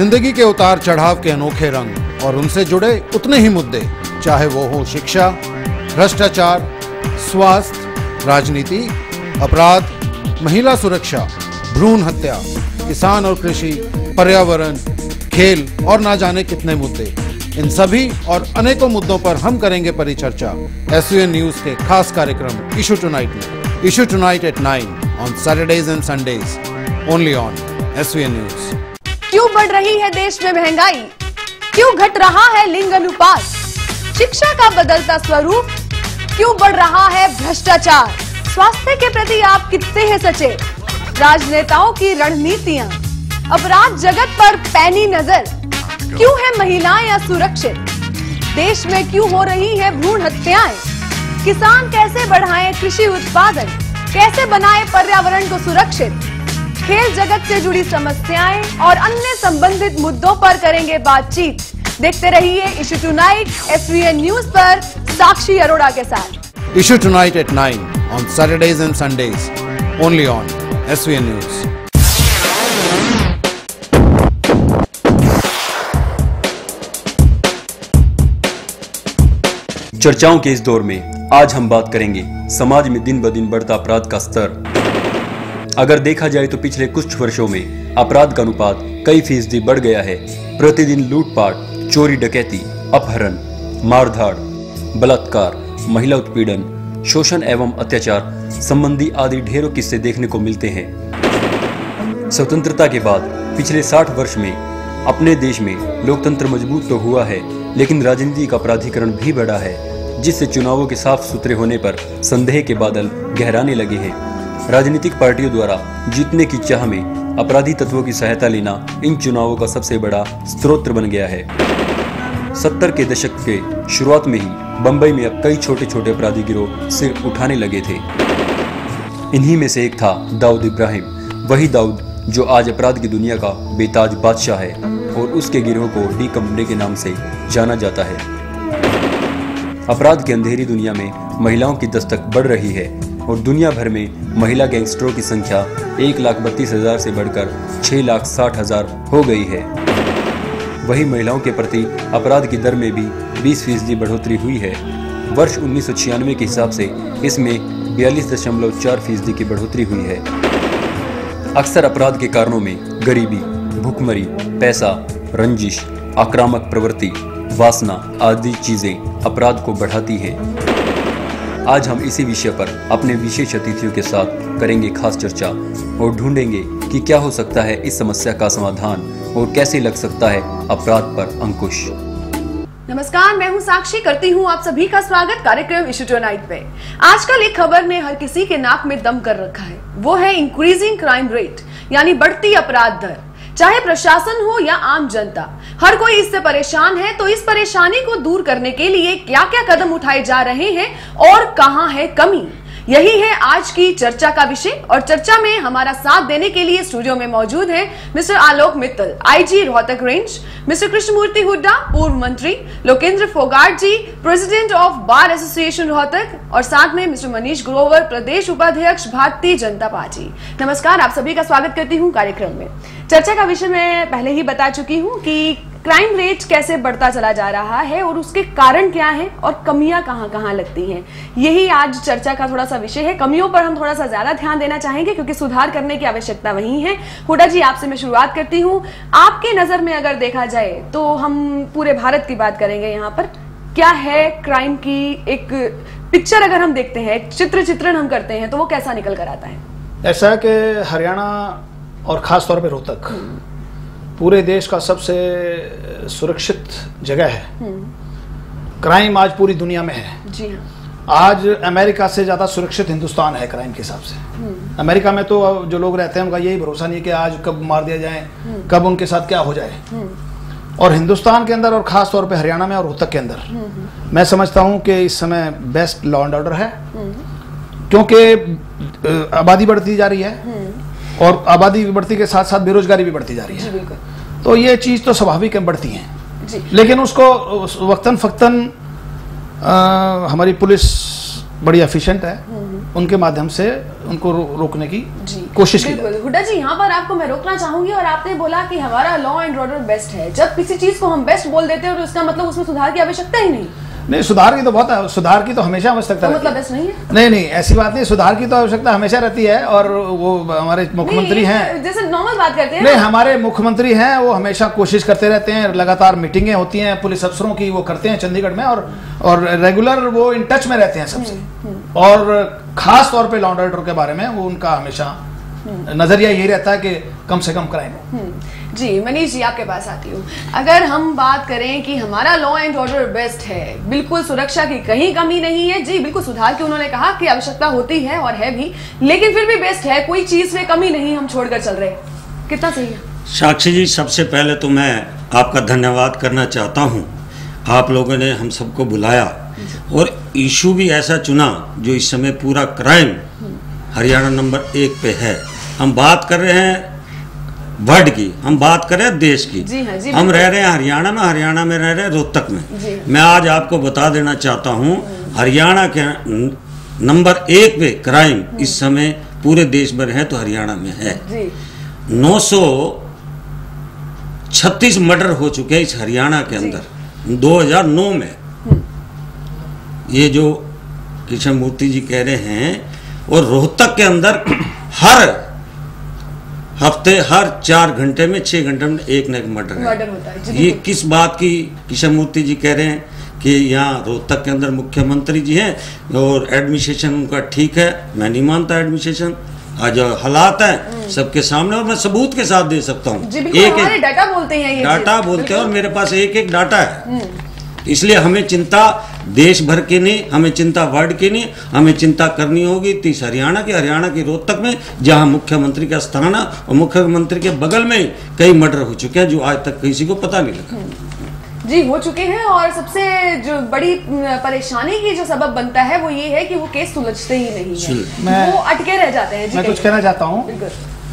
जिंदगी के उतार चढ़ाव के अनोखे रंग और उनसे जुड़े उतने ही मुद्दे, चाहे वो हो शिक्षा, भ्रष्टाचार, स्वास्थ्य, राजनीति, अपराध, महिला सुरक्षा, भ्रूण हत्या, किसान और कृषि, पर्यावरण, खेल और ना जाने कितने मुद्दे। इन सभी और अनेकों मुद्दों पर हम करेंगे परिचर्चा SUN न्यूज के खास कार्यक्रम इशू टुनाइट में। Issue tonight at 9 on Saturdays and Sundays, only on SUN news. क्यों बढ़ रही है देश में महंगाई? क्यों घट रहा है लिंग अनुपात? शिक्षा का बदलता स्वरूप? क्यों बढ़ रहा है भ्रष्टाचार? स्वास्थ्य के प्रति आप कितने हैं सचेत? राजनेताओं की रणनीतियां, अपराध जगत पर पैनी नजर। क्यों है महिलाएं असुरक्षित? देश में क्यों हो रही है भ्रूण हत्याएं? किसान कैसे बढ़ाएं कृषि उत्पादन? कैसे बनाएं पर्यावरण को सुरक्षित? खेल जगत से जुड़ी समस्याएं और अन्य संबंधित मुद्दों पर करेंगे बातचीत। देखते रहिए इशू टुनाइट SUN न्यूज पर साक्षी अरोड़ा के साथ। Issue tonight at 9 on Saturdays and Sundays, only on SUN news. चर्चाओं के इस दौर में आज हम बात करेंगे समाज में दिन ब दिन बढ़ता अपराध का स्तर। अगर देखा जाए तो पिछले कुछ वर्षों में अपराध का अनुपात कई फीसदी बढ़ गया है। प्रतिदिन लूटपाट, चोरी डकैती, अपहरण, मारधाड़, बलात्कार, महिला उत्पीड़न, शोषण एवं अत्याचार संबंधी आदि ढेरों किस्से देखने को मिलते हैं। स्वतंत्रता के बाद पिछले 60 वर्ष में अपने देश में लोकतंत्र मजबूत तो हुआ है, लेकिन राजनीति का अपराधीकरण भी बढ़ा है, जिससे चुनावों के साफ सुथरे होने पर संदेह के बादल गहराने लगे हैं। राजनीतिक पार्टियों द्वारा जीतने की चाह में अपराधी तत्वों की सहायता लेना इन चुनावों का सबसे बड़ा स्रोत बन गया है। 70 के दशक के शुरुआत में ही बंबई में अब कई छोटे छोटे अपराधी गिरोह सिर उठाने लगे थे। इन्हीं में से एक था दाऊद इब्राहिम, वही दाऊद जो आज अपराध की दुनिया का बेताज बादशाह है और उसके गिरोह को डी कंपनी के नाम से जाना जाता है। अपराध की अंधेरी दुनिया में महिलाओं की दस्तक बढ़ रही है और दुनिया भर में महिला गैंगस्टरों की संख्या 1,32,000 से बढ़कर 6,60,000 हो गई है। वही महिलाओं के प्रति अपराध की दर में भी 20% बढ़ोतरी हुई है। वर्ष 1996 के हिसाब से इसमें 42.4% की बढ़ोतरी हुई है। अक्सर अपराध के कारणों में गरीबी, भूखमरी, पैसा, रंजिश, आक्रामक प्रवृत्ति, वासना आदि चीजें अपराध को बढ़ाती हैं। आज हम इसी विषय पर अपने विशेष अतिथियों के साथ करेंगे खास चर्चा और ढूंढेंगे कि क्या हो सकता है इस समस्या का समाधान और कैसे लग सकता है अपराध पर अंकुश। नमस्कार, मैं हूं साक्षी, करती हूं आप सभी का स्वागत कार्यक्रम इशू टुनाइट पे। आजकल एक खबर ने हर किसी के नाक में दम कर रखा है, वो है इंक्रीजिंग क्राइम रेट, यानी बढ़ती अपराध दर। चाहे प्रशासन हो या आम जनता, हर कोई इससे परेशान है। तो इस परेशानी को दूर करने के लिए क्या क्या कदम उठाए जा रहे हैं और कहां है कमी, यही है आज की चर्चा का विषय। और चर्चा में हमारा साथ देने के लिए स्टूडियो में मौजूद हैं mister Alok Mittal, IG Rohtak range, mister Krishnamurthy Hooda, पूर्व मंत्री, Lokendra Phogat ji, president of bar association Rohtak, और साथ में मिस्टर मनीष ग्रोवर, प्रदेश उपाध्यक्ष भारतीय जनता पार्टी। नमस्कार, आप सभी का स्वागत करती हूँ कार्यक्रम में। चर्चा का विषय मैं पहले ही बता चुकी हूँ कि क्राइम रेट कैसे बढ़ता चला जा रहा है और उसके कारण क्या है और कमियां कहां लगती हैं, यही आज चर्चा का थोड़ा सा विषय है। कमियों पर हम थोड़ा सा ज्यादा ध्यान देना चाहेंगे क्योंकि सुधार करने की आवश्यकता वही है। हुड्डा जी, आपसे मैं शुरुआत करती हूं। आपकी नजर में अगर देखा जाए तो हम पूरे भारत की बात करेंगे, यहाँ पर क्या है क्राइम की एक पिक्चर अगर हम देखते हैं, चित्रण हम करते हैं, तो वो कैसा निकल कर आता है? ऐसा कि हरियाणा और खास तौर पे रोहतक पूरे देश का सबसे सुरक्षित जगह है। क्राइम आज पूरी दुनिया में है। जी हाँ। आज अमेरिका से ज्यादा सुरक्षित हिंदुस्तान है क्राइम के हिसाब से। अमेरिका में तो जो लोग रहते हैं उनका यही भरोसा नहीं कि आज कब मार दिया जाए, कब उनके साथ क्या हो जाए। और हिंदुस्तान के अंदर और खास तौर पे हरियाणा में और रोहतक के अंदर मैं समझता हूँ कि इस समय बेस्ट लॉ एंड ऑर्डर है, क्योंकि आबादी बढ़ती जा रही है और आबादी बढ़ती के साथ साथ बेरोजगारी भी बढ़ती जा रही है। तो ये चीज तो स्वाभाविक है, बढ़ती है। लेकिन उसको वक्तन फक्तन हमारी पुलिस बड़ी एफिशिएंट है उनके माध्यम से उनको रोकने की कोशिश की। हुड्डा जी, यहाँ पर आपको मैं रोकना चाहूंगी। और आपने बोला कि हमारा लॉ एंड ऑर्डर बेस्ट है। जब किसी चीज को हम बेस्ट बोल देते हैं तो इसका मतलब उसमें सुधार की आवश्यकता ही नहीं। सुधार की तो हमेशा आवश्यकता तो मतलब बेस्ट नहीं है? नहीं, ऐसी बात नहीं। सुधार की तो आवश्यकता हमेशा रहती है। और वो हमारे मुख्यमंत्री हैं, जैसे नॉर्मल बात करते हैं। नहीं, हमारे मुख्यमंत्री हैं, वो हमेशा कोशिश करते रहते हैं। लगातार मीटिंगें होती हैं पुलिस अफसरों की, वो करते हैं चंडीगढ़ में, और रेगुलर वो इन टच में रहते हैं सबसे। और खास तौर पे लॉ एंड ऑर्डर के बारे में वो उनका हमेशा नजरिया यही रहता है कि कम से कम क्राइम हो। जी मनीष जी, आपके पास आती हूँ। अगर हम बात करें कि हमारा लॉ एंड ऑर्डर बेस्ट है, बिल्कुल सुरक्षा की कहीं कमी नहीं है। जी बिल्कुल, सुधार की उन्होंने कहा कि आवश्यकता होती है और है भी, लेकिन फिर भी बेस्ट है, कोई चीज में कमी नहीं हम छोड़कर चल रहे। कितना सही है? साक्षी जी, सबसे पहले तो मैं आपका धन्यवाद करना चाहता हूँ। आप लोगों ने हम सबको बुलाया और इशू भी ऐसा चुना जो इस समय पूरा क्राइम हरियाणा नंबर 1 पे है। हम बात कर रहे हैं वर्ल्ड की, हम बात कर रहे हैं देश की। जी हाँ, जी हम रह रहे हैं हरियाणा में रह रहे हैं रोहतक में। मैं आज आपको बता देना चाहता हूँ, हरियाणा के नंबर 1 पे क्राइम इस समय पूरे देश में है तो हरियाणा में है। 936 मर्डर हो चुके हैं इस हरियाणा के अंदर 2009 में। ये जो कृष्ण मूर्ति जी कह रहे हैं, और रोहतक के अंदर हर हफ्ते हर 4 घंटे में 6 घंटे में एक न एक मर्डर होता है। ये किस बात की कृष्ण मूर्ति जी कह रहे हैं कि यहाँ रोहतक के अंदर मुख्यमंत्री जी हैं और एडमिनिस्ट्रेशन उनका ठीक है। मैं नहीं मानता एडमिनिस्ट्रेशन। आज हालात है सबके सामने और मैं सबूत के साथ दे सकता हूँ। एक डाटा बोलते हैं, डाटा बोलते हैं और मेरे पास एक डाटा है। इसलिए हमें चिंता देश भर की नहीं, हमें चिंता वर्ल्ड की नहीं, हमें चिंता करनी होगी तीस हरियाणा की रोहतक में, जहां मुख्यमंत्री का स्थान है और मुख्यमंत्री के बगल में कई मर्डर हो चुके हैं जो आज तक किसी को पता नहीं लगा। जी हो चुके हैं। और सबसे जो बड़ी परेशानी की जो सबब बनता है वो ये है कि वो केस सुलझते ही नहीं है, वो अटके रह जाते हैं। मैं कुछ कहना चाहता हूँ।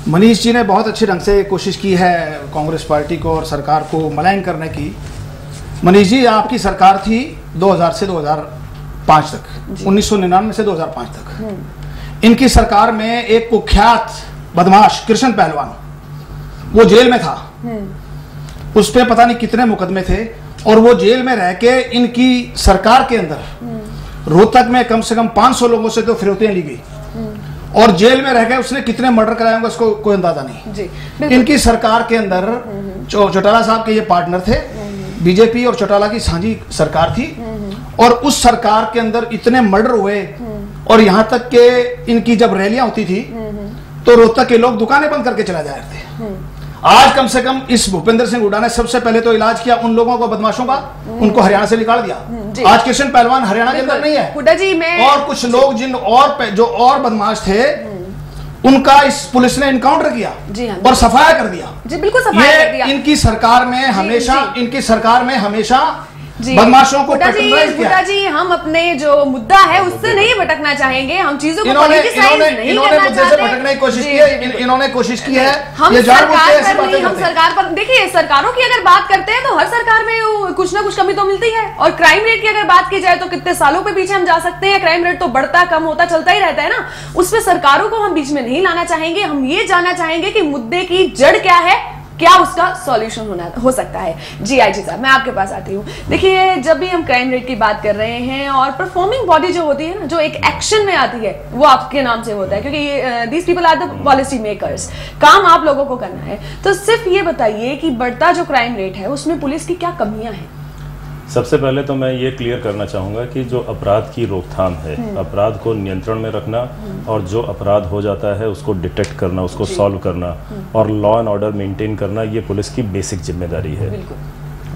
मनीष जी ने बहुत अच्छे ढंग से कोशिश की है कांग्रेस पार्टी को और सरकार को मलाइन करने की। मनीष जी, आपकी सरकार थी 2000 से 2005 तक, 1999 से 2005 तक। इनकी सरकार में एक कुख्यात बदमाश कृष्ण पहलवान, वो जेल में था। उस पे पता नहीं कितने मुकदमे थे और वो जेल में रह के इनकी सरकार के अंदर रोहतक में कम से कम 500 लोगों से तो फिरौतियां ली गई और जेल में रह गए। उसने कितने मर्डर कराए होंगे उसको कोई अंदाजा नहीं। इनकी सरकार के अंदर चौटाला साहब के ये पार्टनर थे, बीजेपी और चौटाला की साझी सरकार थी और उस सरकार के अंदर इतने मर्डर हुए और यहां तक के इनकी जब रैलियां होती थी तो रोहतक के लोग दुकानें बंद करके चला जाते थे। आज कम से कम इस भूपेंद्र सिंह हुड्डा ने सबसे पहले तो इलाज किया उन लोगों को, बदमाशों का, उनको हरियाणा से निकाल दिया। आज कृष्ण पहलवान हरियाणा के अंदर नहीं है। हुड्डा जी, मैं और कुछ लोग जो और बदमाश थे उनका इस पुलिस ने इनकाउंटर किया और सफाया कर दिया। जी बिल्कुल सफाया कर दिया। इनकी सरकार में हमेशा बदमाशों को हुड्डा जी, हम अपने जो मुद्दा है उससे नहीं भटकना चाहेंगे। हम चीजों को इन्होंने मुद्दे से भटकने की कोशिश की है। इन्होंने कोशिश की है। हम सरकार पर देखिए, सरकारों की अगर बात करते हैं तो हर सरकार में कुछ ना कुछ कमी तो मिलती है। और क्राइम रेट की अगर बात की जाए तो कितने सालों पे पीछे हम जा सकते हैं। क्राइम रेट तो बढ़ता कम होता चलता ही रहता है ना। उसमें सरकारों को हम बीच में नहीं लाना चाहेंगे। हम ये जानना चाहेंगे कि मुद्दे की जड़ क्या है, क्या उसका सॉल्यूशन हो सकता है। जी आईजी साहब, मैं आपके पास आती हूँ। देखिए, जब भी हम क्राइम रेट की बात कर रहे हैं और परफॉर्मिंग बॉडी जो होती है ना, जो एक एक्शन में आती है, वो आपके नाम से होता है क्योंकि these people are the policy makers. काम आप लोगों को करना है। तो सिर्फ ये बताइए कि बढ़ता जो क्राइम रेट है उसमें पुलिस की क्या कमियां हैं? सबसे पहले तो मैं ये क्लियर करना चाहूँगा कि जो अपराध की रोकथाम है, अपराध को नियंत्रण में रखना और जो अपराध हो जाता है उसको डिटेक्ट करना, उसको सॉल्व करना और लॉ एंड ऑर्डर मेंटेन करना, ये पुलिस की बेसिक जिम्मेदारी है।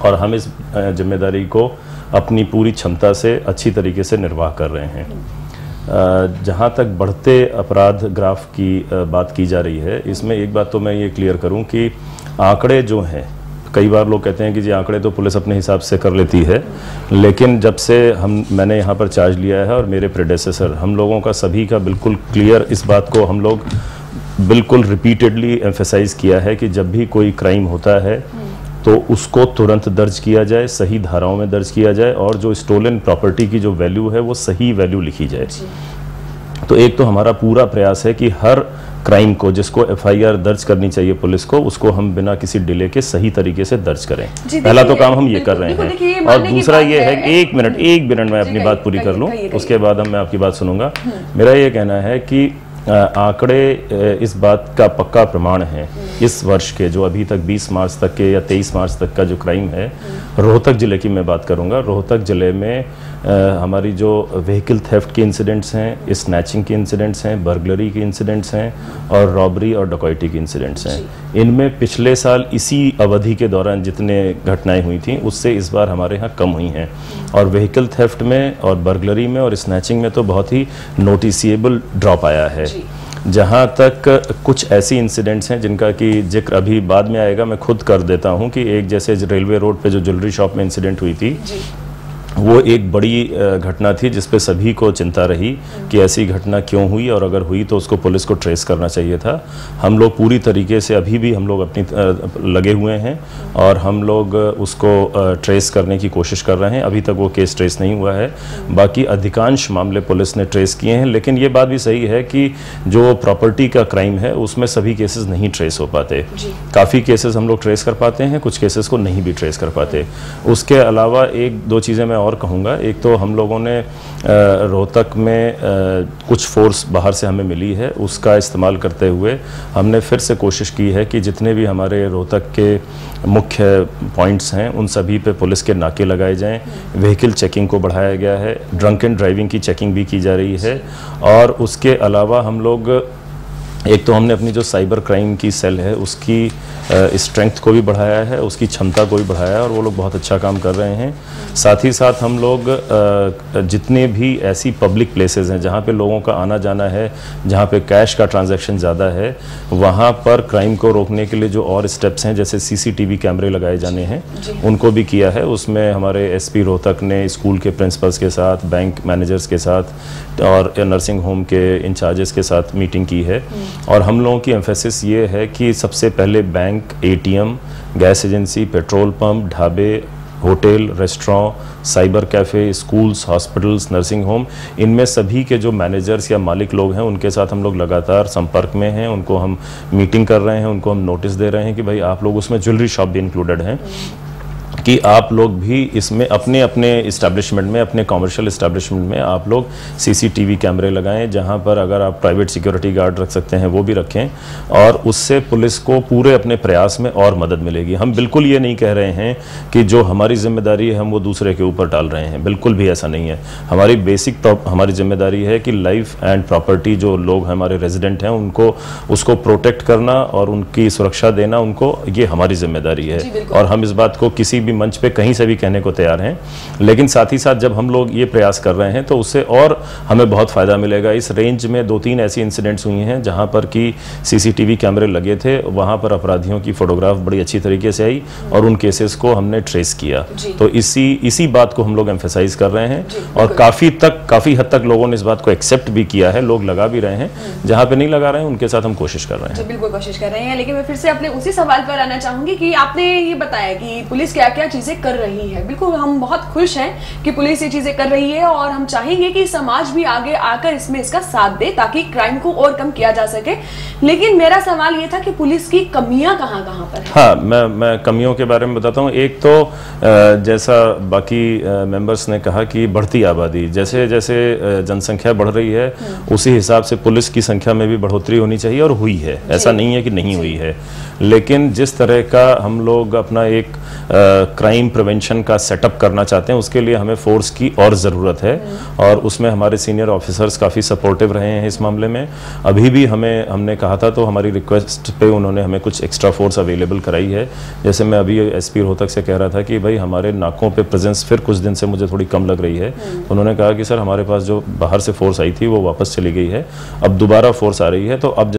और हम इस जिम्मेदारी को अपनी पूरी क्षमता से अच्छी तरीके से निर्वाह कर रहे हैं। जहाँ तक बढ़ते अपराध ग्राफ की बात की जा रही है, इसमें एक बात तो मैं ये क्लियर करूँ कि आंकड़े जो हैं, कई बार लोग कहते हैं कि जी आंकड़े तो पुलिस अपने हिसाब से कर लेती है, लेकिन जब से मैंने यहाँ पर चार्ज लिया है और मेरे प्रेडेसेसर, हम लोगों का सभी का बिल्कुल क्लियर इस बात को हम लोग बिल्कुल रिपीटेडली एम्फेसाइज किया है कि जब भी कोई क्राइम होता है तो उसको तुरंत दर्ज किया जाए, सही धाराओं में दर्ज किया जाए और जो स्टोलन प्रॉपर्टी की जो वैल्यू है वो सही वैल्यू लिखी जाए। तो एक तो हमारा पूरा प्रयास है कि हर क्राइम को जिसको एफआईआर दर्ज करनी चाहिए पुलिस को, उसको हम बिना किसी डिले के सही तरीके से दर्ज करें। पहला तो काम हम ये कर रहे हैं। और दूसरा ये है कि एक मिनट मैं अपनी बात पूरी कर लूं, उसके बाद मैं आपकी बात सुनूंगा। मेरा ये कहना है कि आंकड़े इस बात का पक्का प्रमाण है इस वर्ष के, जो अभी तक 20 मार्च तक के या 23 मार्च तक का जो क्राइम है, रोहतक ज़िले की मैं बात करूंगा। रोहतक ज़िले में हमारी जो व्हीकल थेफ्ट के इंसिडेंट्स हैं, स्नैचिंग के इंसिडेंट्स हैं, बर्गलरी के इंसिडेंट्स हैं और रॉबरी और डकैती के इंसिडेंट्स हैं। इनमें पिछले साल इसी अवधि के दौरान जितने घटनाएं हुई थी उससे इस बार हमारे यहाँ कम हुई हैं। और व्हीकल थेफ्ट में और बर्गलरी में और स्नैचिंग में तो बहुत ही नोटिसेबल ड्रॉप आया है। जहाँ तक कुछ ऐसी इंसिडेंट्स हैं जिनका कि जिक्र अभी बाद में आएगा, मैं खुद कर देता हूँ कि एक जैसे रेलवे रोड पे जो ज्वेलरी शॉप में इंसिडेंट हुई थी, वो एक बड़ी घटना थी जिस पे सभी को चिंता रही कि ऐसी घटना क्यों हुई, और अगर हुई तो उसको पुलिस को ट्रेस करना चाहिए था। हम लोग पूरी तरीके से अभी भी हम लोग अपनी लगे हुए हैं और हम लोग उसको ट्रेस करने की कोशिश कर रहे हैं। अभी तक वो केस ट्रेस नहीं हुआ है, बाकी अधिकांश मामले पुलिस ने ट्रेस किए हैं। लेकिन ये बात भी सही है कि जो प्रॉपर्टी का क्राइम है उसमें सभी केसेस नहीं ट्रेस हो पाते। काफ़ी केसेस हम लोग ट्रेस कर पाते हैं, कुछ केसेस को नहीं भी ट्रेस कर पाते। उसके अलावा एक दो चीज़ें मैं और कहूँगा। एक तो हम लोगों ने रोहतक में कुछ फोर्स बाहर से हमें मिली है, उसका इस्तेमाल करते हुए हमने फिर से कोशिश की है कि जितने भी हमारे रोहतक के मुख्य पॉइंट्स हैं उन सभी पे पुलिस के नाके लगाए जाएं। व्हीकल चेकिंग को बढ़ाया गया है, ड्रंक एंड ड्राइविंग की चेकिंग भी की जा रही है। और उसके अलावा हम लोग एक तो हमने अपनी जो साइबर क्राइम की सेल है उसकी स्ट्रेंथ को भी बढ़ाया है, उसकी क्षमता को भी बढ़ाया है और वो लोग बहुत अच्छा काम कर रहे हैं। साथ ही साथ हम लोग जितने भी ऐसी पब्लिक प्लेसेस हैं जहाँ पे लोगों का आना जाना है, जहाँ पे कैश का ट्रांजैक्शन ज़्यादा है, वहाँ पर क्राइम को रोकने के लिए जो और स्टेप्स हैं जैसे सीसीटीवी कैमरे लगाए जाने हैं, उनको भी किया है। उसमें हमारे एसपी रोहतक ने स्कूल के प्रिंसिपल्स के साथ, बैंक मैनेजर्स के साथ और नर्सिंग होम के इंचार्जेस के साथ मीटिंग की है। और हम लोगों की एम्फेसिस ये है कि सबसे पहले bank, ATM, gas agency, petrol pump, ढाबे, hotel, restaurant, cyber cafe, schools, hospitals, nursing home, इनमें सभी के जो मैनेजर्स या मालिक लोग हैं उनके साथ हम लोग लगातार संपर्क में हैं। उनको हम मीटिंग कर रहे हैं, उनको हम नोटिस दे रहे हैं कि भाई आप लोग, उसमें ज्वेलरी शॉप भी इंक्लूडेड हैं, कि आप लोग भी इसमें अपने अपने इस्टेब्लिशमेंट में, अपने कॉमर्शियल इस्टेब्लिशमेंट में आप लोग सीसीटीवी कैमरे लगाएं। जहां पर अगर आप प्राइवेट सिक्योरिटी गार्ड रख सकते हैं वो भी रखें, और उससे पुलिस को पूरे अपने प्रयास में और मदद मिलेगी। हम बिल्कुल ये नहीं कह रहे हैं कि जो हमारी जिम्मेदारी है हम वो दूसरे के ऊपर डाल रहे हैं, बिल्कुल भी ऐसा नहीं है। हमारी बेसिक हमारी जिम्मेदारी है कि लाइफ एंड प्रॉपर्टी जो लोग हमारे रेजिडेंट हैं उनको, उसको प्रोटेक्ट करना और उनकी सुरक्षा देना, उनको, ये हमारी जिम्मेदारी है। और हम इस बात को किसी भी मंच पे कहीं से भी कहने को तैयार हैं। लेकिन साथ ही साथ जब हम लोग ये प्रयास कर रहे हैं तो उससे और हमें बहुत फ़ायदा मिलेगा। इस रेंज में 2-3 ऐसी इंसिडेंट्स हुई हैं जहां पर कि सीसीटीवी कैमरे लगे थे, वहां पर अपराधियों की फोटोग्राफ बड़ी अच्छी तरीके से आई और उन केसेस को हमने ट्रेस किया। तो इसी बात को हम लोग एम्फेसाइज कर रहे हैं और काफ़ी हद तक लोगों ने इस बात को एक्सेप्ट भी किया है, लोग लगा भी रहे हैं। जहाँ पे नहीं लगा रहे हैं उनके साथ हम कोशिश कर रहे हैं। बिल्कुल कोशिश कर रहे हैं। लेकिन मैं फिर से अपने उसी सवाल पर आना चाहूंगी कि आपने ये बताया कि पुलिस क्या क्या चीजें कर रही है। बिल्कुल हम बहुत खुश हैं कि पुलिस ये चीजें कर रही है और हम चाहेंगे कि समाज भी आगे आकर इसमें इसका साथ दे ताकि क्राइम को और कम किया जा सके। लेकिन मेरा सवाल ये था कि पुलिस की कमियां कहां पर है? हाँ, मैं कमियों के बारे में बताता हूँ। एक तो जैसा बाकी मेंबर्स ने कहा कि बढ़ती आबादी, जैसे जैसे जनसंख्या बढ़ रही है उसी हिसाब से पुलिस की संख्या में भी बढ़ोतरी होनी चाहिए और हुई है, ऐसा नहीं है कि नहीं हुई है। लेकिन जिस तरह का हम लोग अपना एक क्राइम प्रिवेंशन का सेटअप करना चाहते हैं उसके लिए हमें फोर्स की और ज़रूरत है और उसमें हमारे सीनियर ऑफिसर्स काफ़ी सपोर्टिव रहे हैं इस मामले में। अभी भी हमने कहा था तो हमारी रिक्वेस्ट पे उन्होंने हमें कुछ एक्स्ट्रा फोर्स अवेलेबल कराई है। जैसे मैं अभी एसपी रोहतक से कह रहा था कि भाई हमारे नाकों पे प्रेजेंस फिर कुछ दिन से मुझे थोड़ी कम लग रही है, तो उन्होंने कहा कि सर हमारे पास जो बाहर से फोर्स आई थी वो वापस चली गई है, अब दोबारा फोर्स आ रही है। तो अब